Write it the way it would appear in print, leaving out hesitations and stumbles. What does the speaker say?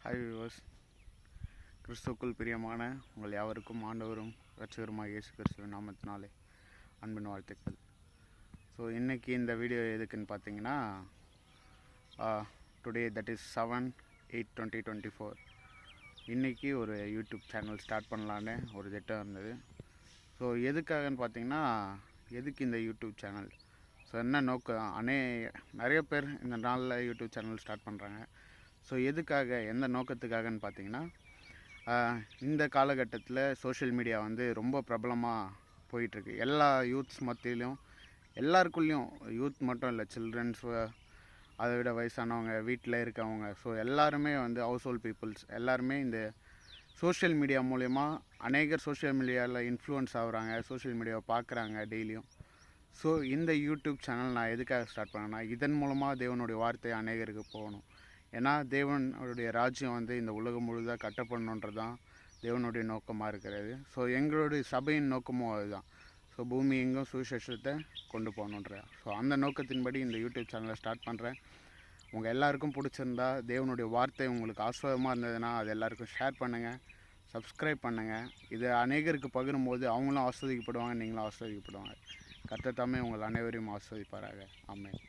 Hi viewers, கிறிஸ்துவுக்குள் பிரியமான உங்கள் யாவருக்கும் ஆண்டவரும் இரட்சகருமாக இயேசு கிறிஸ்துவின் நாமத்தினாலே அன்பின் வாழ்த்துக்கள். ஸோ இன்றைக்கி இந்த வீடியோ எதுக்குன்னு பார்த்தீங்கன்னா, டுடே தட் இஸ் 7/8/2024 இன்றைக்கி ஒரு யூடியூப் சேனல் ஸ்டார்ட் பண்ணலான்னு ஒரு திட்டம் இருந்தது. ஸோ எதுக்காகன்னு பார்த்தீங்கன்னா, எதுக்கு இந்த யூடியூப் சேனல், ஸோ என்ன நோக்கம், நிறைய பேர் இந்த நாளில் யூடியூப் சேனல் ஸ்டார்ட் பண்ணுறாங்க. ஸோ எதுக்காக, எந்த நோக்கத்துக்காகன்னு பார்த்தீங்கன்னா, இந்த காலகட்டத்தில் சோஷியல் மீடியா ரொம்ப பிரபலமாக போயிட்டுருக்கு. எல்லா யூத்ஸ் மத்தியிலையும், எல்லாருக்குள்ளேயும், யூத் மட்டும் இல்லை, சில்ட்ரன்ஸ், அதை விட வயசானவங்க, வீட்டில் இருக்கவங்க, ஸோ எல்லாருமே ஹவுஸ் ஹோல்ட் பீப்புள்ஸ் எல்லாருமே இந்த சோஷியல் மீடியா மூலயமா அநேகர் சோஷியல் மீடியாவில் இன்ஃப்ளூயன்ஸ் ஆகுறாங்க, சோஷியல் மீடியாவை பார்க்குறாங்க டெய்லியும். ஸோ இந்த யூடியூப் சேனல் நான் எதுக்காக ஸ்டார்ட் பண்ணேன்னா, இதன் மூலமாக தேவனுடைய வார்த்தை அநேகருக்கு போகணும். ஏன்னா தேவனுடைய ராஜ்யம் இந்த உலகம் முழுதாக கட்டப்படணுன்றது தான் தேவனுடைய நோக்கமாக இருக்கிறது. ஸோ எங்களுடைய சபையின் நோக்கமும் அதுதான். ஸோ பூமி எங்கும் சுவிசேஷத்தை கொண்டு போகணுன்ற, ஸோ அந்த நோக்கத்தின்படி இந்த யூடியூப் சேனலை ஸ்டார்ட் பண்ணுறேன். உங்கள் எல்லாருக்கும் பிடிச்சிருந்தா, தேவனுடைய வார்த்தை உங்களுக்கு ஆஸ்வாதமாக இருந்ததுன்னா அது எல்லாருக்கும் ஷேர் பண்ணுங்கள், சப்ஸ்கிரைப் பண்ணுங்கள். இது அநேகருக்கு பகிரும்போது அவங்களும் ஆஸ்வதிக்கப்படுவாங்க, நீங்களும் ஆஸ்வதிக்கப்படுவாங்க. கர்த்தர் தாமே உங்கள் அனைவரையும் ஆஸ்வதிப்பாராக. ஆமென்.